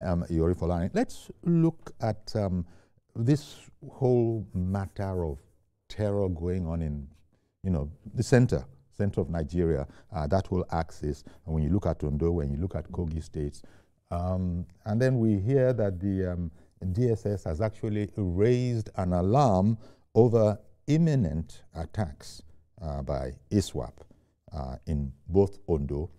Yori Folani. Let's look at this whole matter of terror going on in, the center of Nigeria, that whole axis. And when you look at Ondo, when you look at Kogi States, and then we hear that the DSS has actually raised an alarm over imminent attacks by ISWAP in both Ondo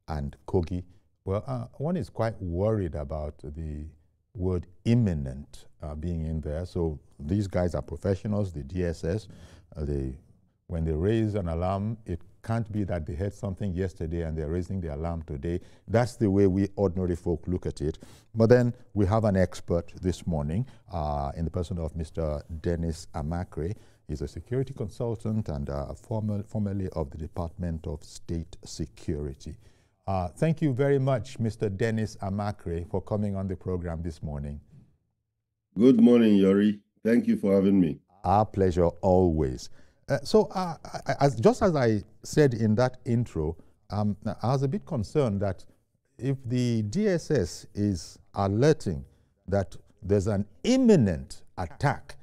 and Kogi. Well, one is quite worried about the word imminent being in there. So these guys are professionals, the DSS. When they raise an alarm, it can't be that they heard something yesterday and they're raising the alarm today. That's the way we ordinary folk look at it. But then we have an expert this morning in the person of Mr. Dennis Amakre. He's a security consultant and formerly of the Department of State Security. Thank you very much, Mr. Dennis Amakre, for coming on the program this morning. Good morning, Yori. Thank you for having me. Our pleasure always. Just as I said in that intro, I was a bit concerned that if the DSS is alerting that there's an imminent attack,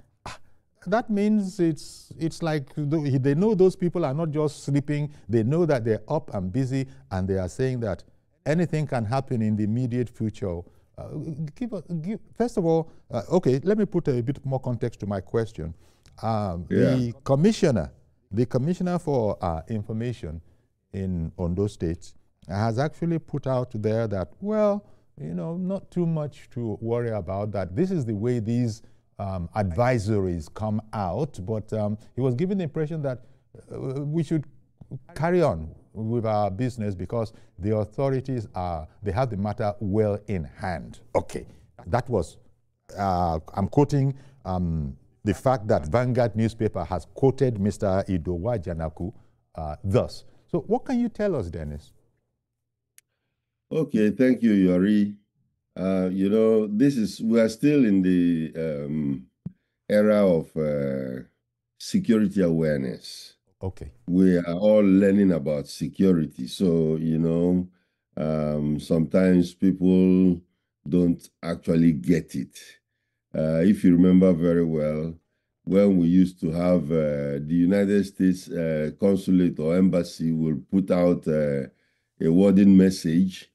that means it's like they know those people are not just sleeping. They know that they're up and busy, and they are saying that anything can happen in the immediate future. First of all, okay, let me put a bit more context to my question. The commissioner for information in Ondo State has actually put out there that, well, not too much to worry about, that this is the way these advisories come out, but he was given the impression that we should carry on with our business because the authorities they have the matter well in hand. Okay, that was, I'm quoting the fact that Vanguard newspaper has quoted Mr. Idowa Janaku thus. So what can you tell us, Dennis? Okay, thank you, Yori. We are still in the era of security awareness. Okay. We are all learning about security. So, sometimes people don't actually get it. If you remember very well, when we used to have the United States consulate or embassy will put out a wording message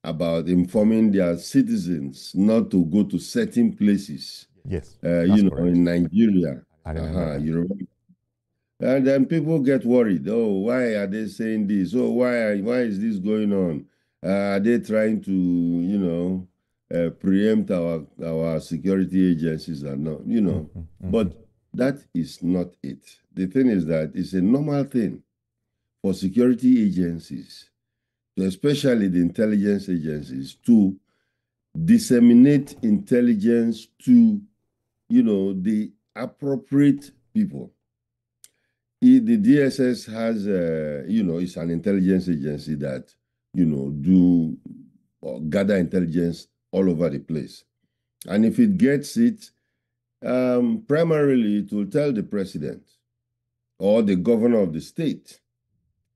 about informing their citizens not to go to certain places. Yes. In Nigeria. I remember. You remember? And then people get worried. Oh, why are they saying this? Oh, why is this going on? Are they trying to, preempt our security agencies or not? But that is not it. The thing is that it's a normal thing for security agencies, especially the intelligence agencies, to disseminate intelligence to, the appropriate people. The DSS has, it's an intelligence agency that, do gather intelligence all over the place. And if it gets it, primarily it will tell the president or the governor of the state,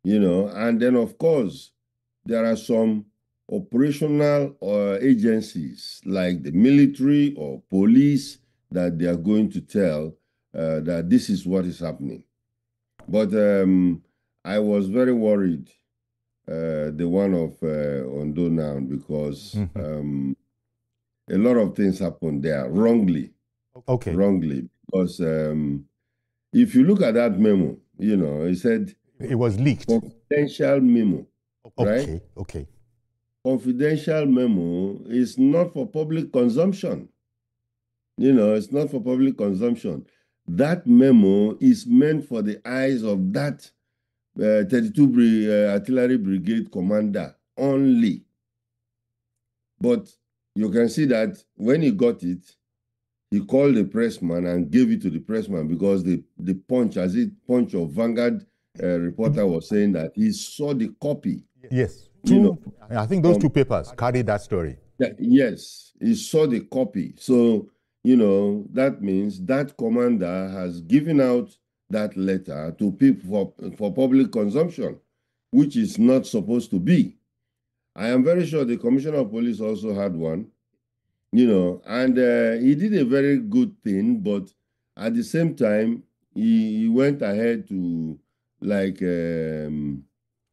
and then of course, there are some operational agencies like the military or police that they are going to tell that this is what is happening. But I was very worried, the one of Ondo now, because a lot of things happened there wrongly. Okay. Wrongly, because if you look at that memo, it said it was leaked. Confidential memo. Okay. Right? Okay. Confidential memo is not for public consumption. It's not for public consumption. That memo is meant for the eyes of that 32 Artillery Brigade commander only. But you can see that when he got it, he called the pressman and gave it to the pressman because the Punch of Vanguard reporter was saying that he saw the copy. Yes. I think those two papers carried that story. Yes, he saw the copy. So, that means that commander has given out that letter to people for public consumption, which is not supposed to be. I am very sure the commissioner of police also had one. and he did a very good thing, but at the same time, he went ahead to like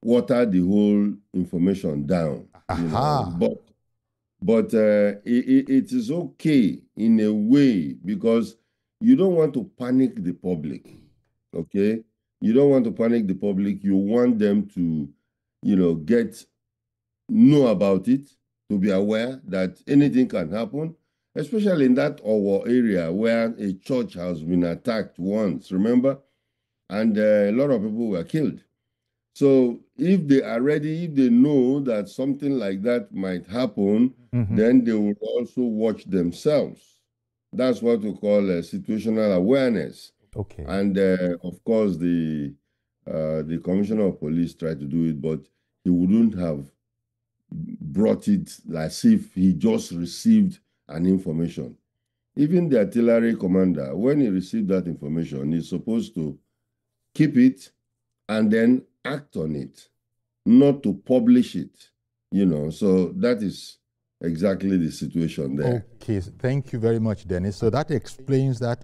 water the whole information down, Aha. but it is okay in a way because you don't want to panic the public, okay? You don't want to panic the public. You want them to, know about it, to be aware that anything can happen, especially in that Owo area where a church has been attacked once, remember? And a lot of people were killed. So if they are ready, if they know that something like that might happen, then they will also watch themselves. That's what we call situational awareness. Okay. And of course, the commissioner of police tried to do it, but he wouldn't have brought it as if he just received an information. Even the artillery commander, when he received that information, he's supposed to keep it and then act on it, not to publish it, So that is exactly the situation there. Okay, thank you very much, Dennis. So that explains that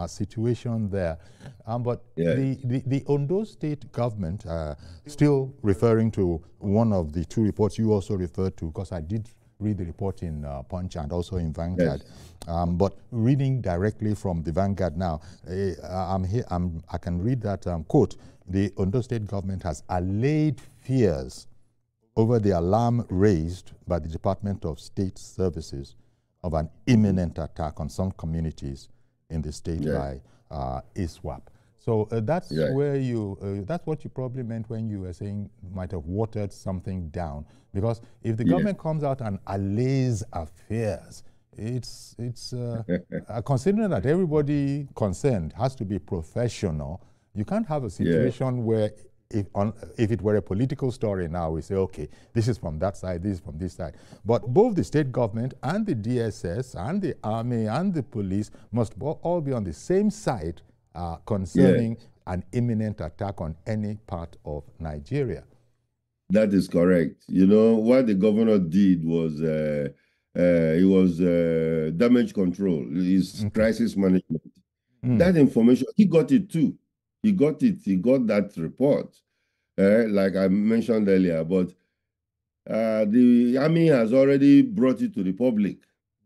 situation there. But the Ondo State government, still referring to one of the two reports you also referred to, because I did read the report in Punch and also in Vanguard. Yes. But reading directly from the Vanguard now, I can read that quote: the Ondo State government has allayed fears over the alarm raised by the Department of State Services of an imminent attack on some communities in the state by ISWAP. So that's where that's what you probably meant when you were saying might have watered something down. Because if the government comes out and allays affairs, it's considering that everybody concerned has to be professional, you can't have a situation where if it were a political story now, we say, okay, this is from that side, this is from this side. But both the state government and the DSS and the army and the police must all be on the same side concerning an imminent attack on any part of Nigeria. That is correct. What the governor did was it was damage control, crisis management. That information, he got it too. He got that report, like I mentioned earlier, but the army has already brought it to the public.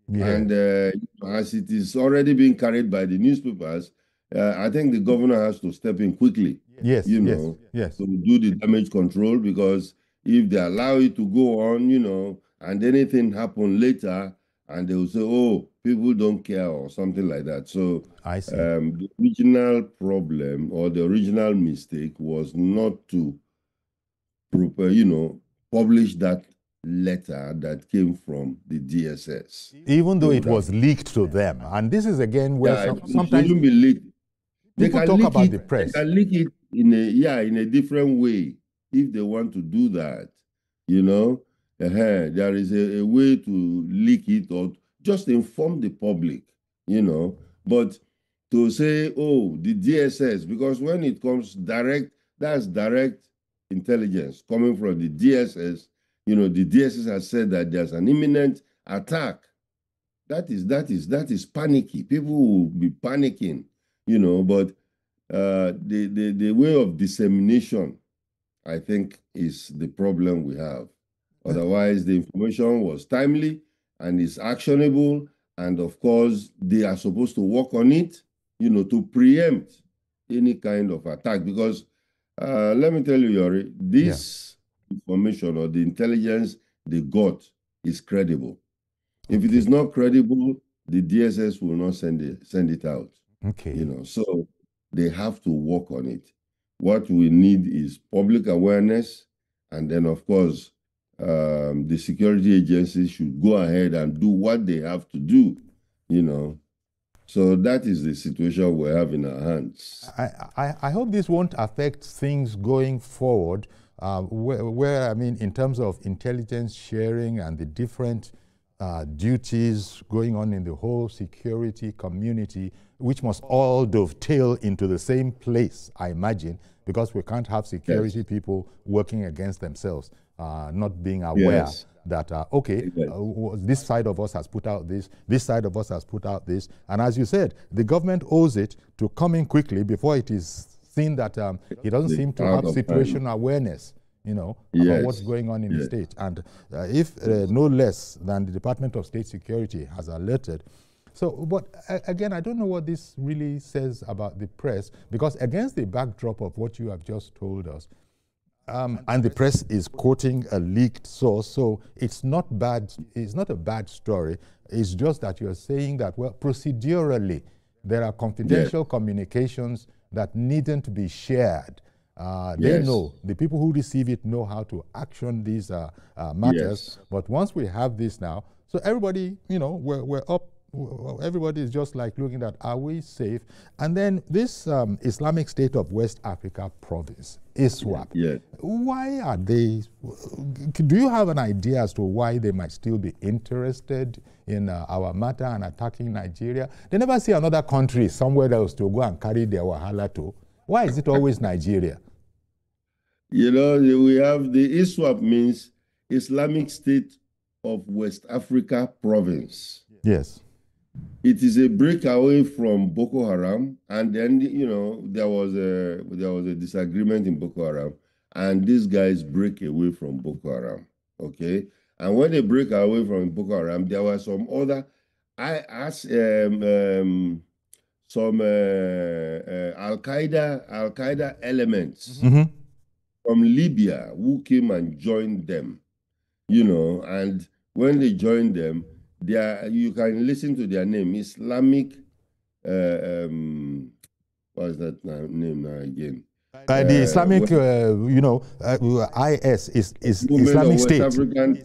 And as it is already being carried by the newspapers, I think the governor has to step in quickly, to do the damage control, because if they allow it to go on, and anything happen later, and they will say, oh, people don't care or something like that. So I see. The original problem or the original mistake was not to publish that letter that came from the DSS. Even though it was leaked to them. And this is again where sometimes shouldn't be leaked. People talk about the press. They can leak it in a different way if they want to do that. There is a way to leak it or just inform the public, But to say, oh, the DSS, because when it comes direct, that's direct intelligence coming from the DSS. The DSS has said that there's an imminent attack. That is panicky. People will be panicking, but the way of dissemination, I think, is the problem we have. Otherwise, the information was timely and is actionable. And of course, they are supposed to work on it, to preempt any kind of attack. Because let me tell you, Yori, this information or the intelligence they got is credible. If it is not credible, the DSS will not send it out. Okay. So they have to work on it. What we need is public awareness, and then, of course, the security agencies should go ahead and do what they have to do, So that is the situation we have in our hands. I hope this won't affect things going forward, where, I mean, in terms of intelligence sharing and the different duties going on in the whole security community, which must all dovetail into the same place, I imagine, because we can't have security people working against themselves, not being aware that okay, this side of us has put out this side of us has put out this, and as you said, the government owes it to come in quickly before it is seen that it doesn't seem to have situational awareness, you know, about what's going on in the state. And if no less than the Department of State Security has alerted. So, but again, I don't know what this really says about the press, because against the backdrop of what you have just told us, and the press is quoting a leaked source, so it's not bad. It's not a bad story. It's just that you're saying that, well, procedurally, there are confidential communications that needn't be shared. They know, the people who receive it know how to action these matters. But once we have this now, so everybody, you know, we're up. Everybody is just like looking at, are we safe? And then this Islamic State of West Africa province, ISWAP, why are they, do you have an idea as to why they might still be interested in our matter and attacking Nigeria? They never see another country somewhere else to go and carry their wahala to. Why is it always Nigeria? You know, we have the ISWAP means Islamic State of West Africa province. Yes. It is a breakaway from Boko Haram, and then, you know, there was a disagreement in Boko Haram, and these guys break away from Boko Haram. Okay, and when they break away from Boko Haram, there were some other, some Al Qaeda elements from Libya who came and joined them. You know, and when they joined them, you can listen to their name, Islamic, what's that name now again? The Islamic, you know, IS is Islamic State,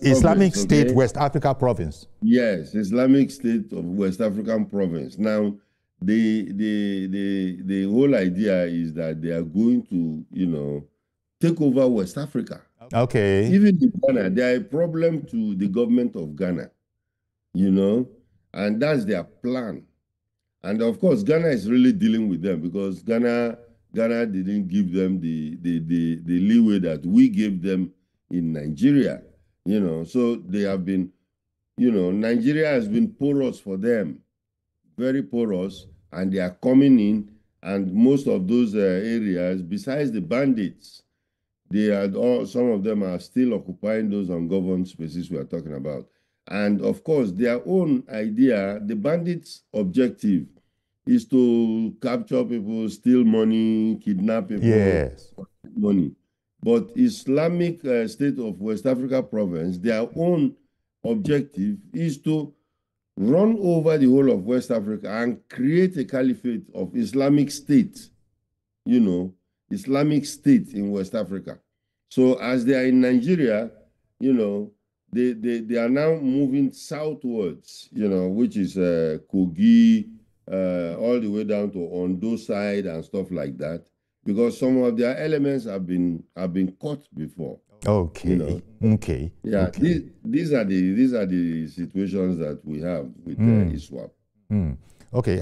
Islamic Province, State, West Africa Province. Yes, Islamic State of West African Province. Now, the whole idea is that they are going to, you know, take over West Africa. Okay. Even in Ghana, they are a problem to the government of Ghana. You know, and that's their plan. And of course, Ghana is really dealing with them, because Ghana didn't give them the leeway that we gave them in Nigeria. You know, so they have been, you know, Nigeria has been porous for them, very porous, and they are coming in, and most of those areas, besides the bandits, some of them are still occupying those ungoverned spaces we are talking about. And of course, their own idea, the bandits' objective is to capture people, steal money, kidnap people, money. But Islamic State of West Africa province, their own objective is to run over the whole of West Africa and create a caliphate of Islamic State, you know, Islamic State in West Africa. So as they are in Nigeria, you know, they are now moving southwards, you know, which is Kogi, all the way down to Ondo side and stuff like that, because some of their elements have been caught before. Okay. You know? Okay. Yeah. Okay. These are the situations that we have with ISWAP. Okay.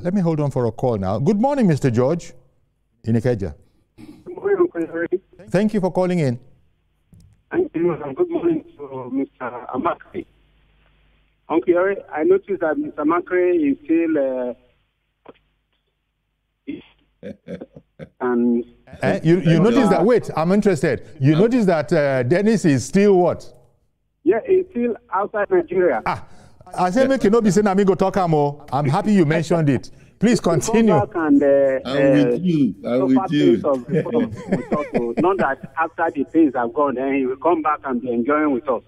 Let me hold on for a call now. Good morning, Mr. George in Ikeja. Good morning, Uncle Harry. Thank you for calling in. Thank you, and good morning to Mr. Amakri. Uncle Harry, I noticed that Mr. Amakri is still and you notice that, wait, I'm interested. You notice that Dennis is still what? Yeah, he's still outside Nigeria. I say make you not be saying I'm go talk more. I'm happy you mentioned it. Please continue. I'm with you. Not that after the things have gone, then he will come back and be enjoying with us.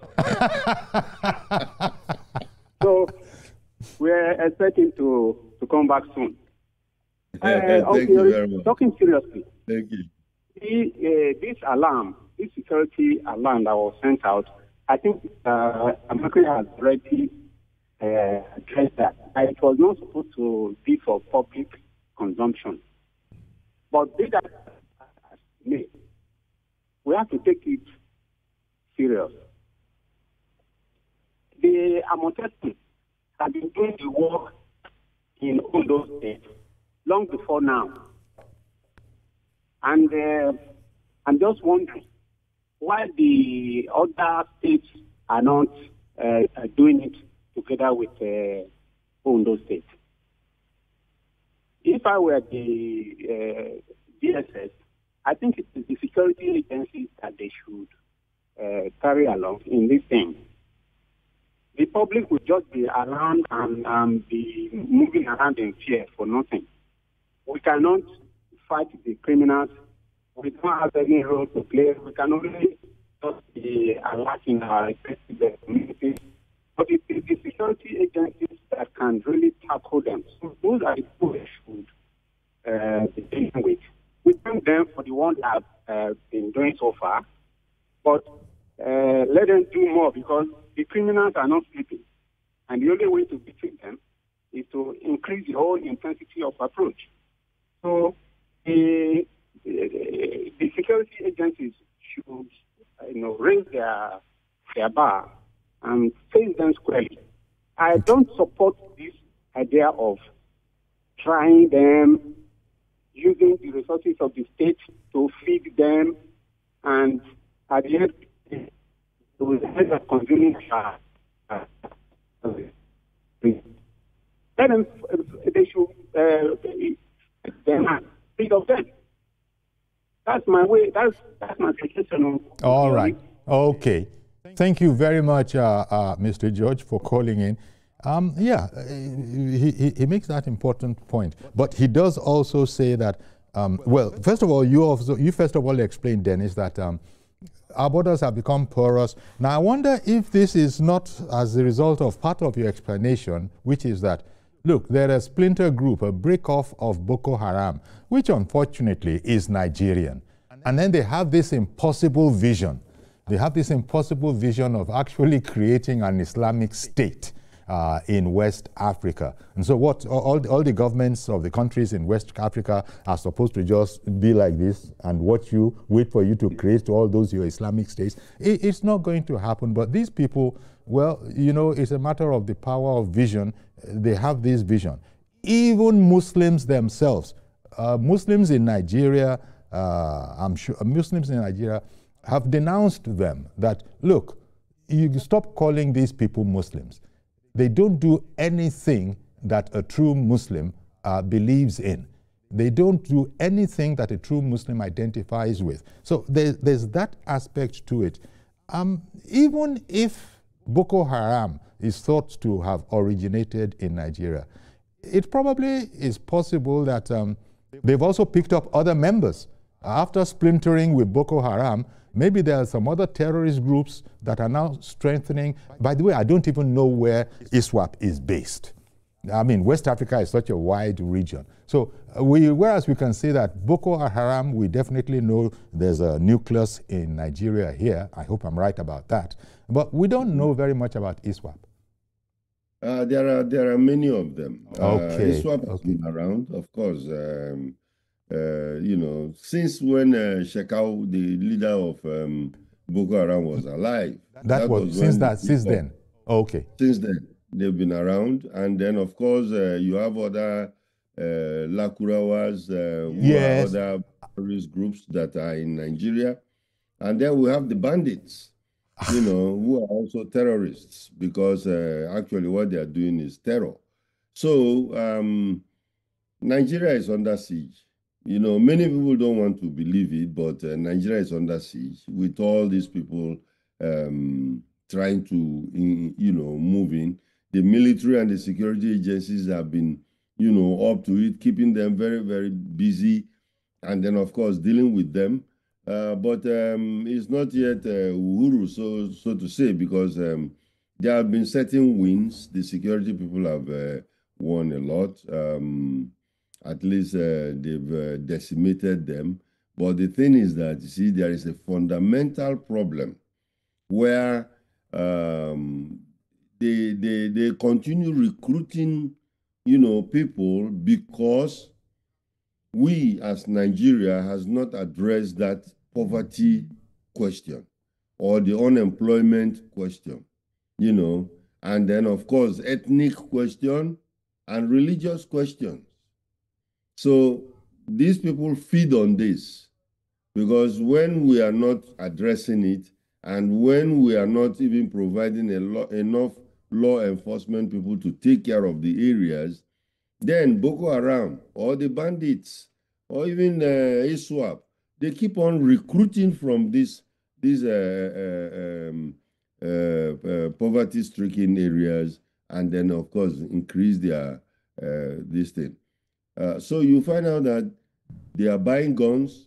So we're expecting to come back soon. Thank you very much. Talking seriously. Thank you. This security alarm that was sent out, I think America has already addressed that. It was not supposed to be for public consumption. But be that as may, we have to take it serious. The Amotekin have been doing the work in Ondo State long before now. And I'm just wondering why the other states are not doing it together with Ondo State. If I were the DSS, I think it's the security agencies that they should carry along in this thing. The public will just be alarmed and be moving around in fear for nothing. We cannot fight the criminals. We don't have any role to play. We can only just be alerting our respective communities. But it is the security agencies that can really tackle them. So those are the people we should be dealing with. We thank them for the one that have been doing so far, but let them do more, because the criminals are not sleeping. And the only way to defeat them is to increase the whole intensity of approach. So the security agencies should raise their bar and face them squarely. I don't support this idea of trying them, using the resources of the state to feed them, and at the end, to end up consuming then they should demand rid of them. That's my way. That's my suggestion. All right. Okay. Thank you very much, Mr. George, for calling in. Yeah, he makes that important point. But he does also say that, well, first of all, you first of all explained, Dennis, that our borders have become porous. Now, I wonder if this is not as a result of part of your explanation, which is that, look, there is a splinter group, a break-off of Boko Haram, which unfortunately is Nigerian. And then they have this impossible vision. They have this impossible vision of actually creating an Islamic state in West Africa. And so what all the governments of the countries in West Africa are supposed to just be like this and wait for you to create all those your Islamic states. It's not going to happen. But these people, well, it's a matter of the power of vision. They have this vision. Even Muslims themselves, Muslims in Nigeria, I'm sure Muslims in Nigeria have denounced them that, look, you stop calling these people Muslims. They don't do anything that a true Muslim believes in. They don't do anything that a true Muslim identifies with. So there's that aspect to it. Even if Boko Haram is thought to have originated in Nigeria, it probably is possible that they've also picked up other members. After splintering with Boko Haram, maybe there are some other terrorist groups that are now strengthening. By the way, I don't even know where ISWAP is based. I mean, West Africa is such a wide region. So whereas we can say that Boko Haram, we definitely know there's a nucleus in Nigeria here. I hope I'm right about that. But we don't know very much about ISWAP. There are many of them. Okay. ISWAP has been around, of course. Since when Shekau, the leader of Boko Haram, was alive. That was since then. Okay. Since then, they've been around, and then of course you have other Lakurawas, yes, other terrorist groups that are in Nigeria, and then we have the bandits, who are also terrorists, because actually what they are doing is terror. So Nigeria is under siege. Many people don't want to believe it, but Nigeria is under siege with all these people trying to, move in. The military and the security agencies have been, up to it, keeping them very, very busy, and then, of course, dealing with them. But it's not yet uhuru, so to say, because there have been certain wins. The security people have won a lot. At least they've decimated them. But the thing is that, you see, there is a fundamental problem where they continue recruiting, people, because we as Nigeria has not addressed that poverty question or the unemployment question, and then, of course, ethnic question and religious questions. So these people feed on this, because when we are not addressing it, And when we are not even providing enough law enforcement people to take care of the areas, then Boko Haram or the bandits or even ISWAP, they keep on recruiting from these poverty-stricken areas, and then of course increase their this thing. So you find out that they are buying guns.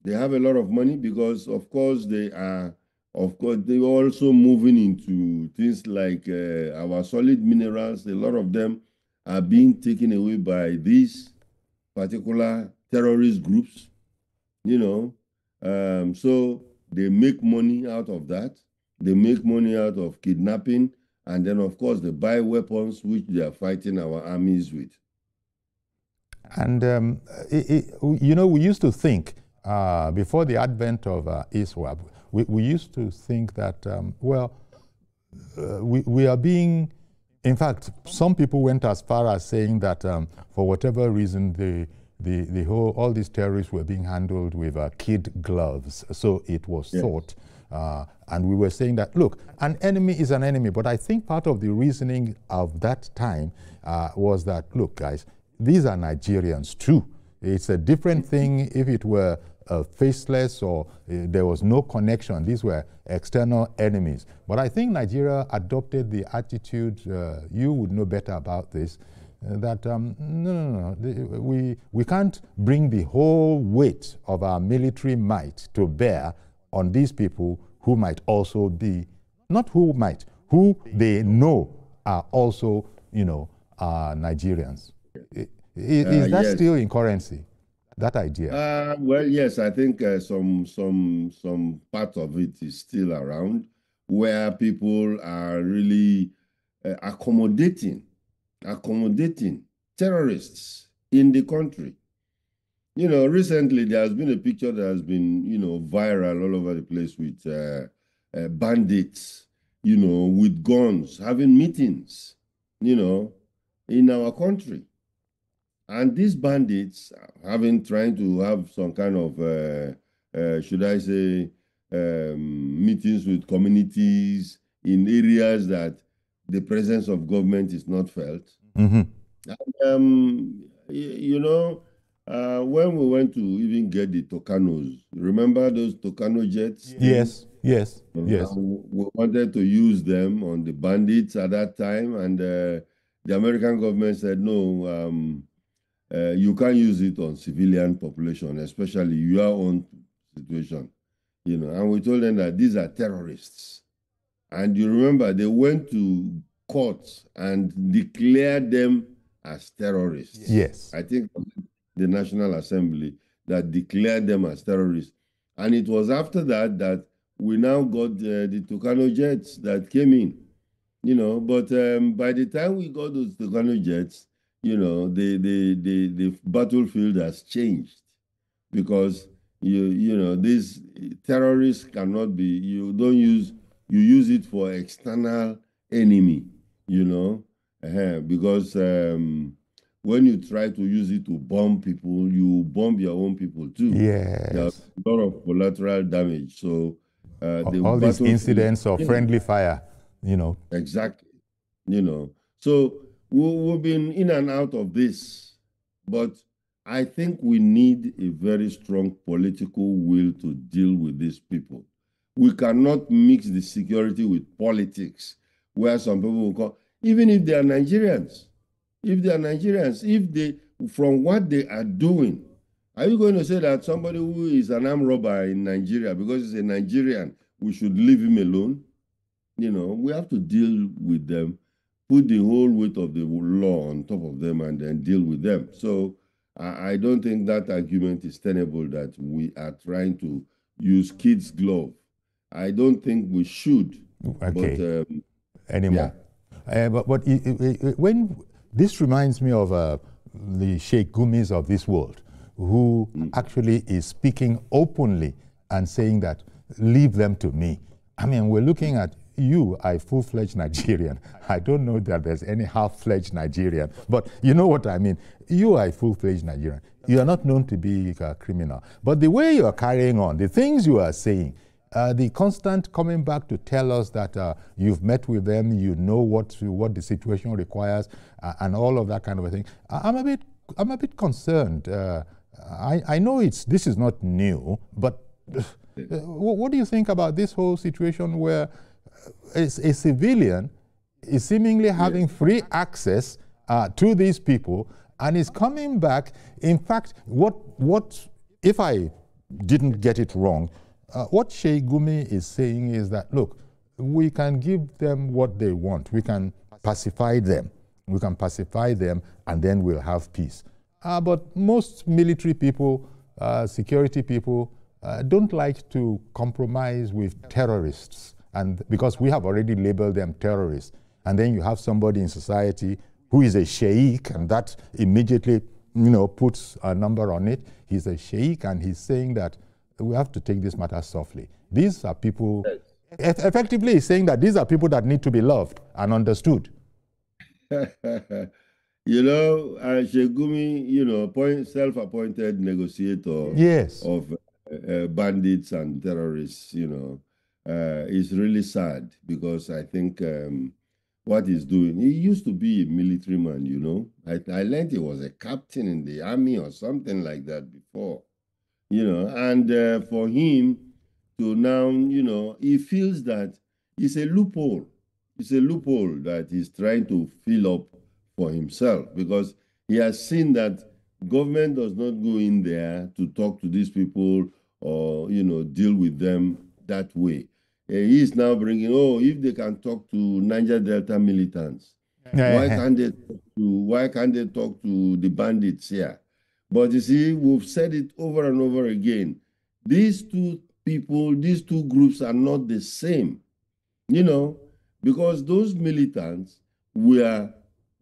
They have a lot of money because, of course, they're also moving into things like our solid minerals. A lot of them are being taken away by these particular terrorist groups, so they make money out of that. They make money out of kidnapping, and then, of course, they buy weapons which they are fighting our armies with. And, we used to think, before the advent of ISWAP, we used to think that, we are being, in fact, some people went as far as saying that for whatever reason, all these terrorists were being handled with kid gloves. So it was thought, and we were saying that, look, an enemy is an enemy. But I think part of the reasoning of that time was that, look, guys, these are Nigerians too. It's a different thing if it were faceless or there was no connection. These were external enemies. But I think Nigeria adopted the attitude, you would know better about this, that no, we can't bring the whole weight of our military might to bear on these people who might also be, not who might, who they know are also, Nigerians. Is that still in currency, that idea? Well, yes, I think some part of it is still around, where people are really accommodating terrorists in the country. Recently there has been a picture that has been, viral all over the place with bandits, with guns, having meetings, in our country. And these bandits trying to have some kind of, should I say, meetings with communities in areas that the presence of government is not felt. Mm-hmm. And, when we went to even get the Tucanos, remember those Tucano jets? Yes. We wanted to use them on the bandits at that time, and the American government said, no, you can't use it on civilian population, especially your own situation. And we told them that these are terrorists. And you remember, they went to courts and declared them as terrorists. Yes. I think the National Assembly that declared them as terrorists. And it was after that we now got the Tucano jets that came in, but by the time we got those Tucano jets, the battlefield has changed, because these terrorists cannot be, you use it for external enemy, because when you try to use it to bomb people, you bomb your own people too. Yes. There's a lot of collateral damage. So all these incidents of friendly fire, Exactly. So we've been in and out of this, but I think we need a very strong political will to deal with these people. We cannot mix the security with politics, where some people will call, even if they are Nigerians, from what they are doing, are you going to say that somebody who is an armed robber in Nigeria, because he's a Nigerian, we should leave him alone? We have to deal with them, put the whole weight of the law on top of them, and then deal with them. So I don't think that argument is tenable, that we are trying to use kids' glove. I don't think we should. Okay. Anymore. Yeah. But when this reminds me of the Sheikh Gumis of this world, who actually is speaking openly and saying that, leave them to me. I mean, we're looking at you, a full-fledged Nigerian. I don't know that there's any half-fledged Nigerian, but you know what I mean. You are a full-fledged Nigerian. You are not known to be a criminal. But the way you are carrying on, the things you are saying, the constant coming back to tell us that you've met with them, you know what the situation requires, and all of that kind of a thing. I'm a bit concerned. I know this is not new, but what do you think about this whole situation where a civilian is seemingly having free access to these people and is coming back? In fact, what if I didn't get it wrong, what Sheikh Gumi is saying is that, look, we can give them what they want. We can pacify them. We can pacify them, and then we'll have peace. But most military people, security people, don't like to compromise with terrorists, and because we have already labeled them terrorists. And then you have somebody in society who is a sheikh, and that immediately, puts a number on it. He's a sheikh, and he's saying that we have to take this matter softly. These are people, effectively he's saying that these are people that need to be loved and understood. Sheikh Gumi, self-appointed negotiator of bandits and terrorists, is really sad, because I think what he's doing, he used to be a military man, I learned he was a captain in the army or something like that before, and for him to now, he feels that it's a loophole. It's a loophole that he's trying to fill up for himself, because he has seen that government does not go in there to talk to these people or, deal with them that way. He is now bringing, if they can talk to Niger Delta militants, why can't they talk to the bandits here? But you see, we've said it over and over again. These two people, these two groups are not the same, because those militants were,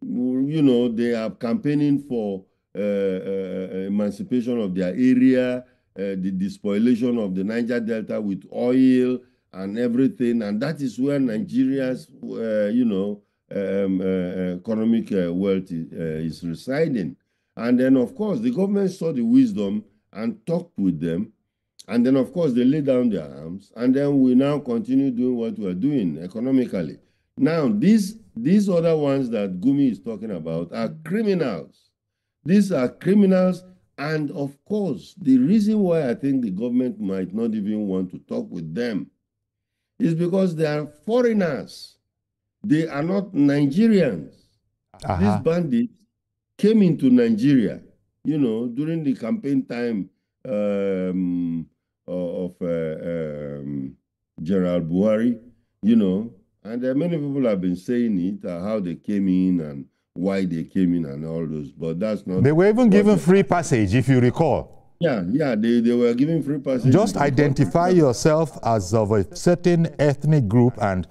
they are campaigning for emancipation of their area, the despoilation of the Niger Delta with oil and everything, and that is where Nigeria's, economic wealth is residing. And then, of course, the government saw the wisdom and talked with them, and then, of course, they laid down their arms, and then we now continue doing what we are doing economically. Now, these other ones that Gumi is talking about are criminals. These are criminals, and of course, the reason why I think the government might not even want to talk with them is because they are foreigners. They are not Nigerians. These bandits came into Nigeria, during the campaign time of General Buhari, and many people have been saying it, how they came in and why they came in and all those, but that's not... They were even given free passage, if you recall. Yeah, they were given free passage. Just identify yourself as of a certain ethnic group and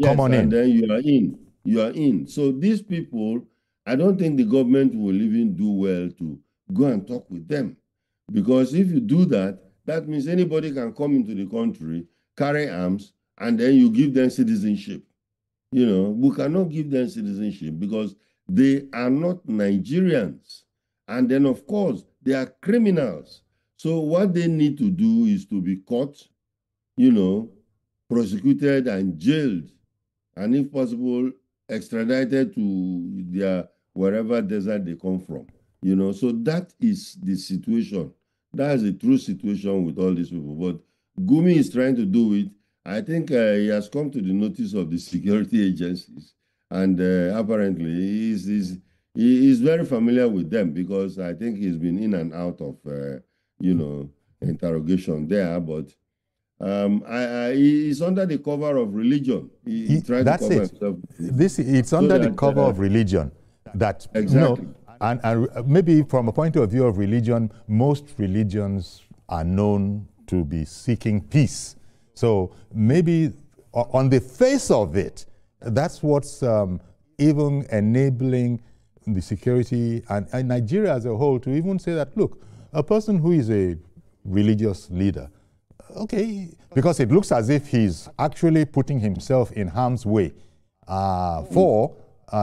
come on in. And then you are in. You are in. So these people, I don't think the government will even do well to go and talk with them. Because if you do that, that means anybody can come into the country, carry arms, and then you give them citizenship. We cannot give them citizenship because they are not Nigerians. And then, of course, they are criminals. So what they need to do is to be caught, prosecuted and jailed, and if possible, extradited to their wherever desert they come from. So that is the situation. That is the true situation with all these people. But Gumi is trying to do it. I think he has come to the notice of the security agencies, and apparently he is very familiar with them, because I think he's been in and out of, interrogation there. But he's under the cover of religion. He tried to cover himself. It's under the cover of religion. That, exactly. And maybe from a point of view of religion, most religions are known to be seeking peace. So maybe on the face of it, that's what's even enabling the security and Nigeria as a whole to even say that, look, a person who is a religious leader, okay, because it looks as if he's actually putting himself in harm's way for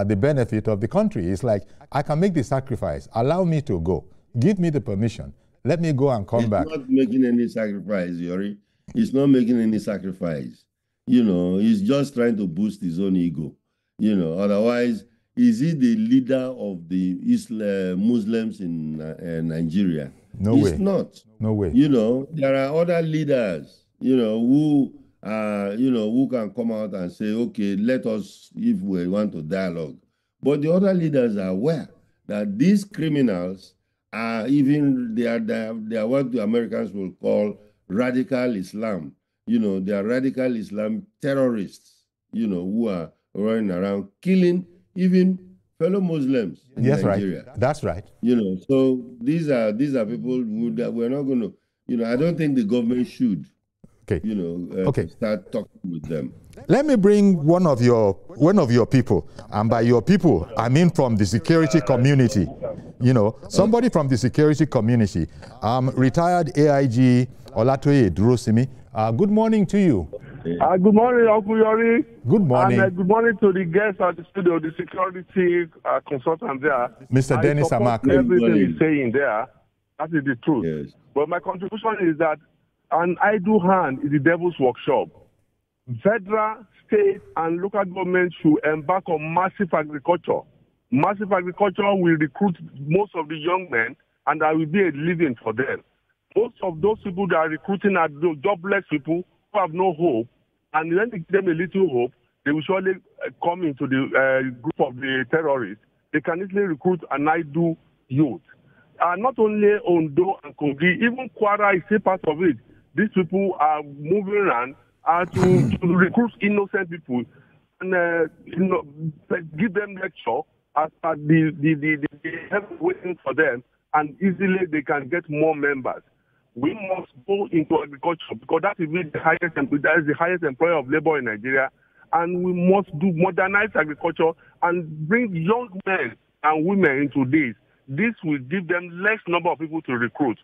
the benefit of the country. It's like, I can make the sacrifice, allow me to go, give me the permission, let me go and come back. He's not making any sacrifice, Yori. He's not making any sacrifice. You know, he's just trying to boost his own ego. You know, otherwise, is he the leader of the Muslims in Nigeria? No He's way. not. No way. You know, there are other leaders, who can come out and say, okay, let us, if we want to dialogue. But the other leaders are aware that these criminals are they are what the Americans will call radical Islam. You know, they are radical Islam terrorists, who are running around killing even fellow Muslims in Nigeria. Right. That's right. You know, so these are people that we're not going to, I don't think the government should, start talking with them. Let me bring one of your people, and by your people, I mean from the security community. Somebody from the security community. Retired AIG Olatoye Durosimi. Good morning to you. Good morning, Uncle Yori. Good morning. And good morning to the guests at the studio, the security consultant there. Mr. Dennis Amaka. Everything he's saying there, that is the truth. Yes. But my contribution is that an idle hand is the devil's workshop. Federal, state, and local governments should embark on massive agriculture. Massive agriculture will recruit most of the young men, and there will be a living for them. Most of those people that are recruiting are jobless people who have no hope, and when they give them a little hope, they will surely come into the group of the terrorists. They can easily recruit an idle youth. Not only Ondo and Kogi, even Kwara is a part of it. These people are moving around to recruit innocent people and give them lecture as the help waiting for them, and easily they can get more members. We must go into agriculture because that is the highest employer of labor in Nigeria, and we must modernize agriculture and bring young men and women into this. This will give them less number of people to recruit.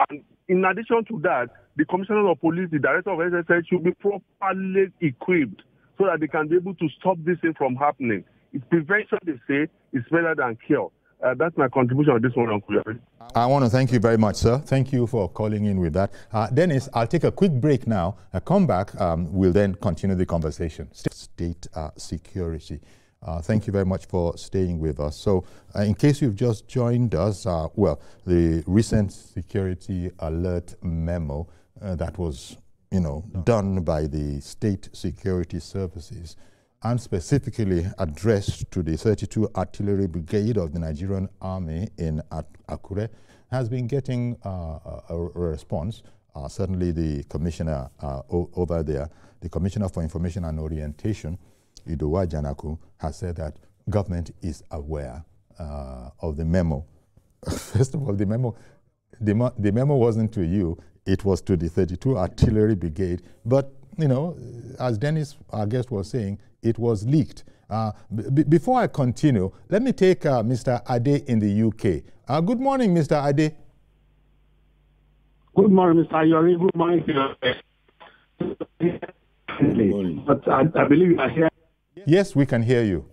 And in addition to that, the Commissioner of Police, the Director of SSS should be properly equipped so that they can be able to stop this thing from happening. It's prevention, they say, is better than cure. That's my contribution on this one, Uncle Yari. I want to thank you very much, sir. Thank you for calling in with that. Dennis, I'll take a quick break now. Come back. We'll then continue the conversation. State security. Thank you very much for staying with us. So, in case you've just joined us, the recent security alert memo that was, done by the state security services and specifically addressed to the 32 Artillery Brigade of the Nigerian Army in Akure has been getting a response. Certainly the commissioner over there, the Commissioner for Information and Orientation, Idowa Janaku, has said that government is aware of the memo. First of all, the memo wasn't to you, it was to the 32 Artillery Brigade. But, as Dennis, our guest, was saying, it was leaked. Before I continue, let me take Mr. Ade in the UK. Good morning, Mr. Ade. Good morning, Mr. Ayori. Good morning to you. Good morning. But I believe you are here. Yes, we can hear you.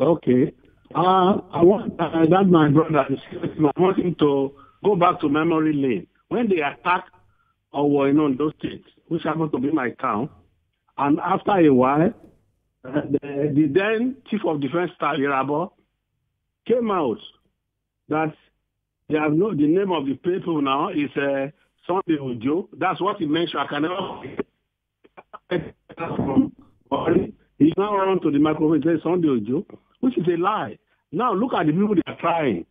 Okay. I want that my brother, I want him to go back to memory lane. When they attacked those states, which happened to be my town, and after a while, the then Chief of Defense Staff, Irabo, came out that they have the name of the people now is Sunday Ojo. That's what he mentioned. I can never He's now run to the microphone and says Sunday Ojo, which is a lie. Now look at the people they are trying.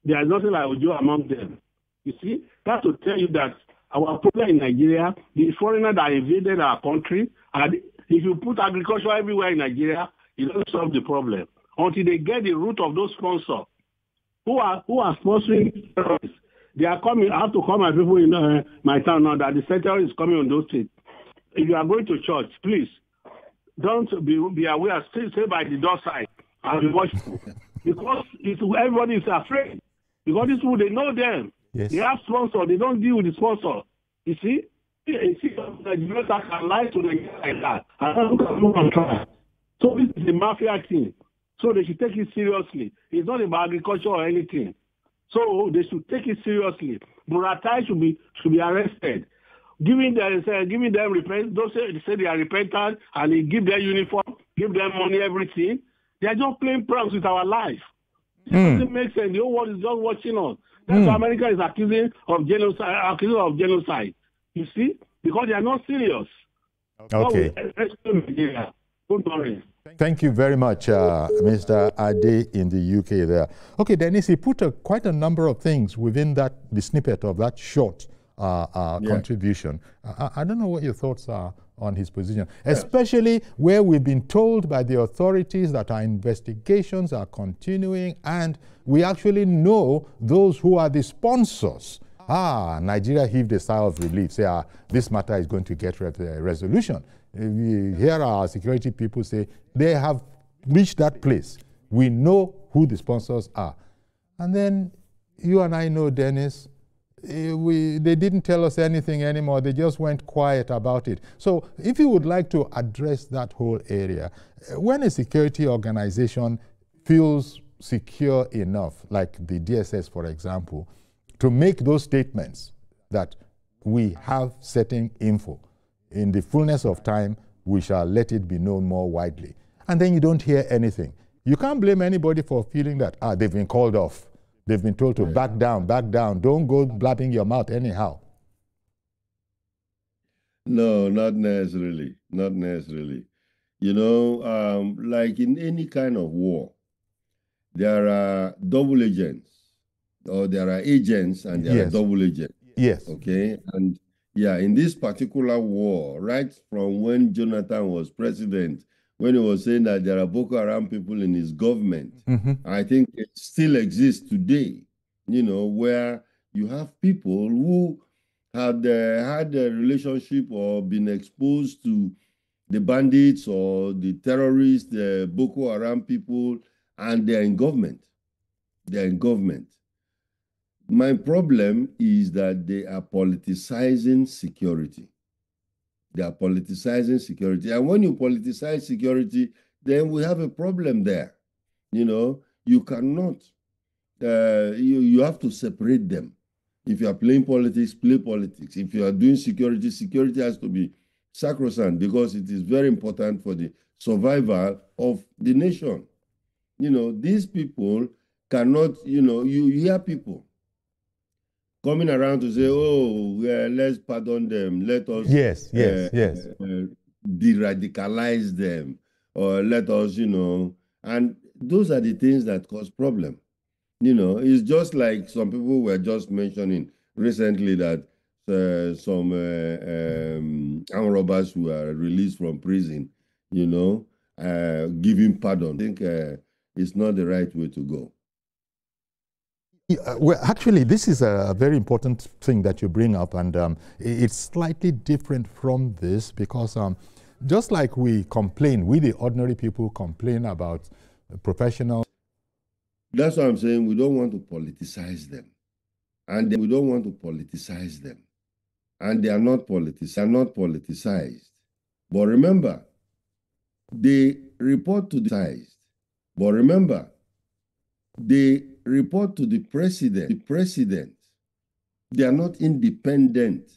There is nothing like Ojo among them. You see, that's to tell you that our problem in Nigeria, the foreigner that invaded our country, and if you put agriculture everywhere in Nigeria, it doesn't solve the problem. Until they get the root of those sponsors who are sponsoring terrorists. They are coming. I have to call my people in my town now that the center is coming on those states. If you are going to church, please don't be aware. Stay by the door side and be watchful. Because everybody is afraid. Because these people, they know them. Yes. They have sponsors. They don't deal with the sponsor. You see? The Democrats can lie to them like that. I don't look at them try. So this is a mafia thing. So they should take it seriously. It's not about agriculture or anything. So they should take it seriously. Buratai should be arrested. Giving them repent. Those say they are repentant, and he give their uniform, give them money, everything. They are just playing pranks with our life. It doesn't make sense. The whole world is just watching us. That's why America is accusing of genocide. You see, because they are not serious. Okay. Don't worry. Thank you very much, Mr. Ade in the UK there. Okay, Dennis, he put quite a number of things within the snippet of that short contribution. I don't know what your thoughts are on his position, especially where we've been told by the authorities that our investigations are continuing and we actually know those who are the sponsors. Nigeria heaved a sigh of relief, say, this matter is going to get resolution. Here our security people say they have reached that place. We know who the sponsors are. And then you and I know, Dennis, they didn't tell us anything anymore. They just went quiet about it. So if you would like to address that whole area, when a security organization feels secure enough, like the DSS, for example, to make those statements that we have certain info, in the fullness of time, we shall let it be known more widely. And then you don't hear anything. You can't blame anybody for feeling that, they've been called off. They've been told to back down, don't go blabbing your mouth anyhow. No, not necessarily, not necessarily. You know, like in any kind of war, there are double agents, or there are agents and there are double agents. Yes. Okay, and yeah, in this particular war, right from when Jonathan was president, when he was saying that there are Boko Haram people in his government, I think it still exists today, you know, where you have people who had had a relationship or been exposed to the bandits or the terrorists, the Boko Haram people, and they're in government. They're in government. My problem is that they are politicizing security. They are politicizing security. And when you politicize security, then we have a problem there. You know, you cannot, you have to separate them. If you are playing politics, play politics. If you are doing security, security has to be sacrosanct because it is very important for the survival of the nation. You know, these people cannot, you know, you hear people coming around to say, let's pardon them. Let us de-radicalize them, or let us, you know, and those are the things that cause problem. You know, it's just like some people were just mentioning recently that some armed robbers who are released from prison, you know, giving pardon. I think it's not the right way to go. Well, actually, this is a very important thing that you bring up, and it's slightly different from this because just like we complain, we the ordinary people complain about professionals. That's what I'm saying. We don't want to politicize them, and we don't want to politicize them, and they are not politicized. But remember, they report to the size. But remember, they report to the president. The president, they are not independent.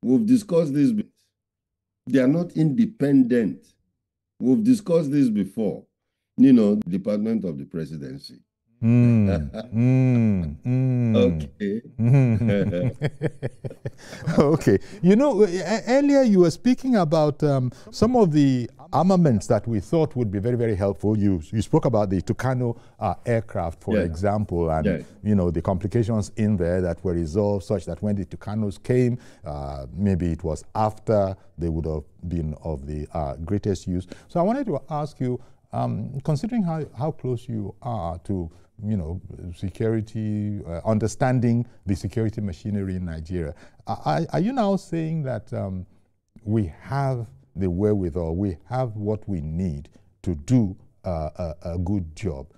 We've discussed this. They are not independent. We've discussed this before. You know, Department of the Presidency. Okay. Okay. You know, earlier you were speaking about some of the armaments that we thought would be very, very helpful. You spoke about the Tucano aircraft, for example, and you know the complications in there that were resolved such that when the Tucanos came, maybe it was after they would have been of the greatest use. So I wanted to ask you, considering how close you are to security, understanding the security machinery in Nigeria, are you now saying that we have the wherewithal, we have what we need to do a good job?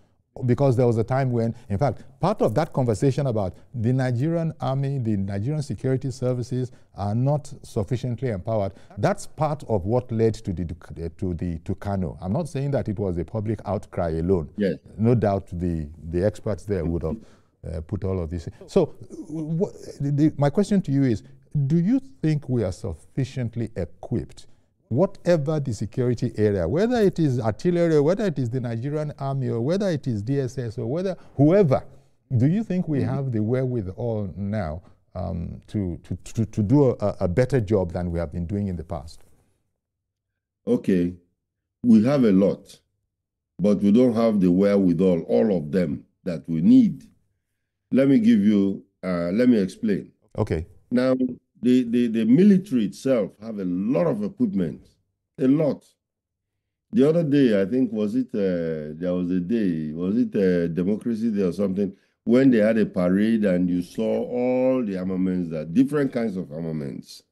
Because there was a time when, in fact, part of that conversation about the Nigerian army, the Nigerian security services are not sufficiently empowered, that's part of what led to the Tucano. I'm not saying that it was a public outcry alone. Yes. No doubt the experts there would have put all of this. So my question to you is, do you think we are sufficiently equipped, whatever the security area, whether it is artillery, or whether it is the Nigerian army, or whether it is DSS, or whether whoever, do you think we have the wherewithal now to do a better job than we have been doing in the past? Okay, we have a lot, but we don't have the wherewithal, all of them that we need. Let me give you, let me explain. Okay. Now, the military itself have a lot of equipment, a lot. The other day, I think, was it, there was a day, was it Democracy Day or something, when they had a parade and you saw all the armaments, that different kinds of armaments.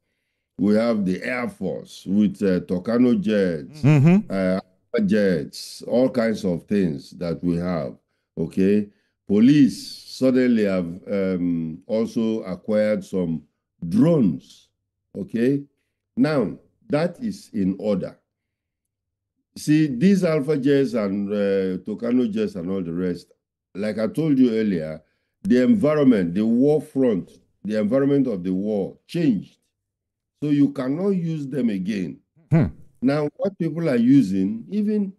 We have the Air Force with Tucano jets, jets, all kinds of things that we have, okay? Police suddenly have also acquired some drones, okay? Now, that is in order. See, these Alpha jets and Tucano jets and all the rest, like I told you earlier, the environment, the war front, the environment of the war changed. So you cannot use them again. Now, what people are using, even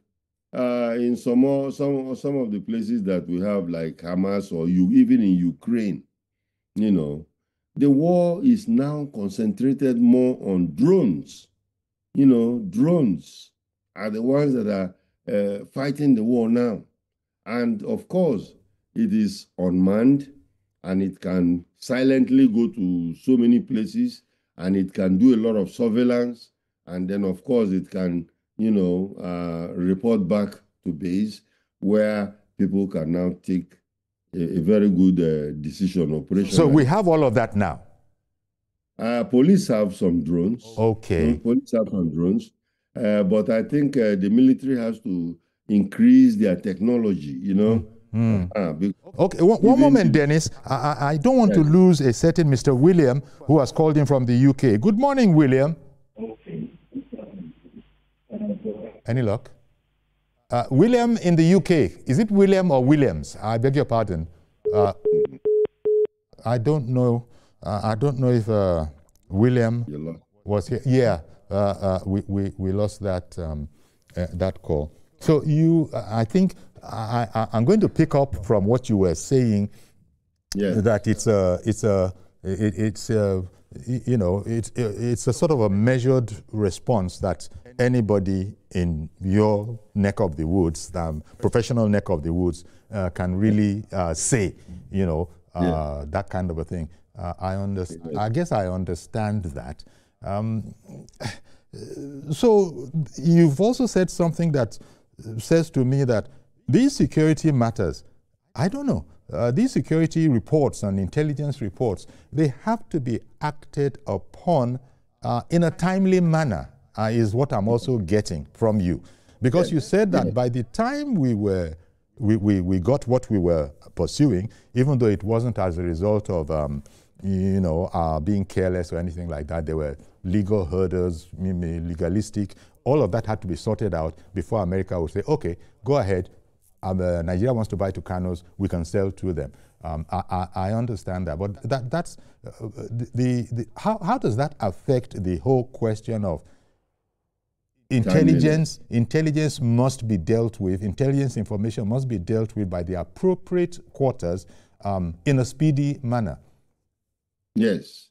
in some of the places that we have, like Hamas, or even in Ukraine, you know, the war is now concentrated more on drones. You know, drones are the ones that are fighting the war now. And of course, it is unmanned, and it can silently go to so many places, and it can do a lot of surveillance. And then, of course, it can, you know, report back to base, where people can now take a very good decision operation. So we have all of that now? Police have some drones. Okay. Police have some drones. But I think the military has to increase their technology, you know. Okay, one moment, Dennis. I don't want to lose a certain Mr. William who has called in from the UK. Good morning, William. Any luck? William in the UK. Is it William or Williams? I beg your pardon. I don't know. I don't know if William was here. Yeah, we lost that that call. So I think I'm going to pick up from what you were saying. That it's a sort of a measured response that anybody in your neck of the woods, professional neck of the woods, can really say, you know, that kind of a thing. I guess I understand that. So you've also said something that says to me that these security matters, I don't know, these security reports and intelligence reports, they have to be acted upon in a timely manner, is what I'm also getting from you. Because you said that by the time we got what we were pursuing, even though it wasn't as a result of you know, being careless or anything like that, there were legal hurdles, legalistic, all of that had to be sorted out before America would say, okay, go ahead, Nigeria wants to buy Tucanos, we can sell to them. I understand that, but that's how does that affect the whole question of intelligence? Intelligence must be dealt with, intelligence information must be dealt with by the appropriate quarters in a speedy manner. Yes.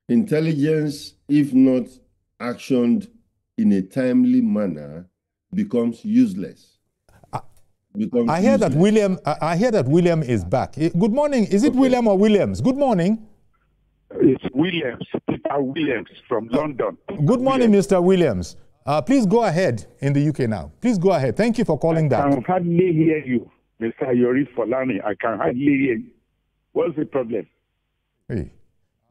Intelligence, if not actioned in a timely manner, becomes useless. I hear that William is back. Good morning. Is it William or Williams? Good morning. It's Williams, Peter Williams from London. Good morning, Mr. Williams. Please go ahead in the UK now. Please go ahead. Thank you for calling back. I can hardly hear you, Mr. Yori Folani. I can hardly hear you. What's the problem? Hey.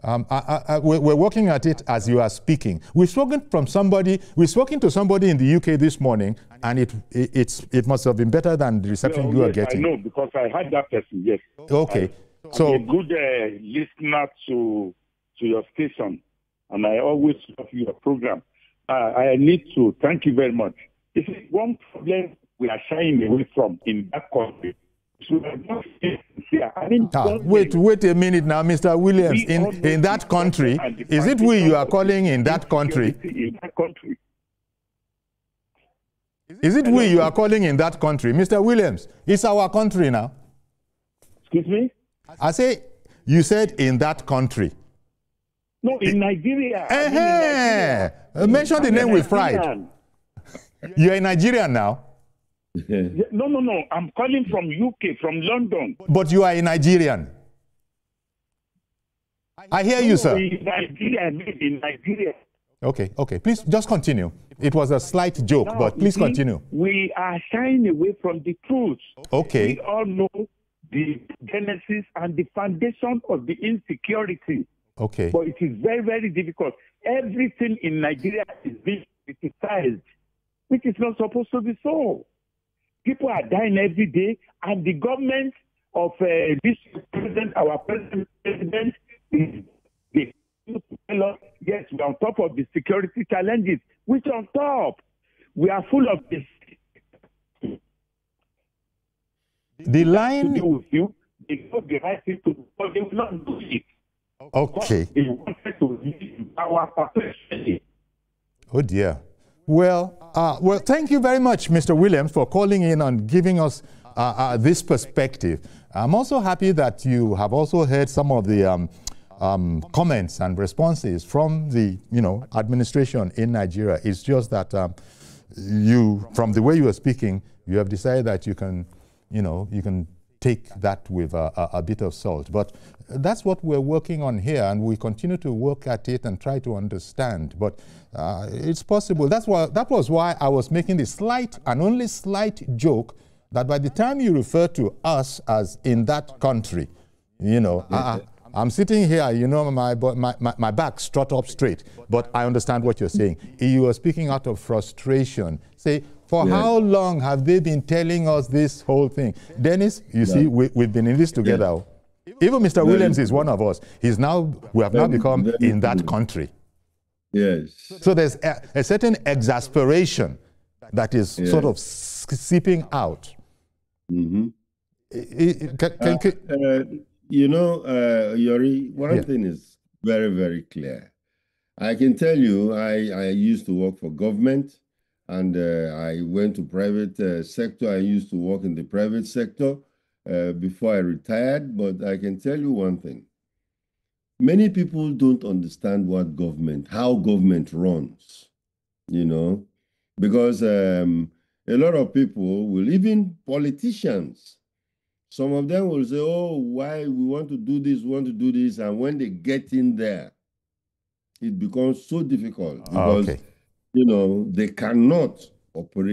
We're working at it as you are speaking. We've spoken to somebody in the UK this morning, and it must have been better than the reception you are getting. I know, because I heard that person, yes. Okay. I'm a good listener to your station, and I always love your program. I need to thank you very much. This is one problem we are shying away from in that country, Wait a minute now, Mr. Williams. In that country, is it we you are calling in that country? Is it we you are calling in that country? Mr. Williams, it's our country now. Excuse me? I say, you said in that country. No, in Nigeria. Mention the name with pride. You're in Nigeria now? No. I'm calling from UK, from London. But you are a Nigerian. I hear you, sir. In Nigeria. Okay. Please just continue. It was a slight joke, but please continue. We are shying away from the truth. Okay. We all know the genesis and the foundation of the insecurity. Okay. But it is very, very difficult. Everything in Nigeria is being criticized, which is not supposed to be so. People are dying every day, and the government of this president, our president, they tell us, yes, we're on top of the security challenges. Which on top? We are full of this. The line. To do with you, they know the right thing to do, but they will not do it. Okay. They wanted to leave our perfection. Oh dear. Well, thank you very much, Mr. Williams, for calling in and giving us this perspective. I'm also happy that you have also heard some of the comments and responses from the administration in Nigeria. It's just that from the way you are speaking, you have decided that you can take that with a bit of salt. But that's what we're working on here, and we continue to work at it and try to understand. But it's possible. That was why I was making the slight and only slight joke that by the time you refer to us as in that country, I'm sitting here, my back strut up straight, but I understand what you're saying. You are speaking out of frustration. Say, for how long have they been telling us this whole thing? Dennis, you see, we've been in this together. Even Mr. Williams is one of us. We have now become in that country. Yes. So there's a certain exasperation that is sort of seeping out. Mm-hmm. Yori, one thing is very, very clear. I can tell you, I used to work for government, and I went to private sector. I used to work in the private sector before I retired, but I can tell you one thing. Many people don't understand how government runs, because a lot of people will, even politicians, some of them will say, oh, why we want to do this, and when they get in there, it becomes so difficult because, they cannot operate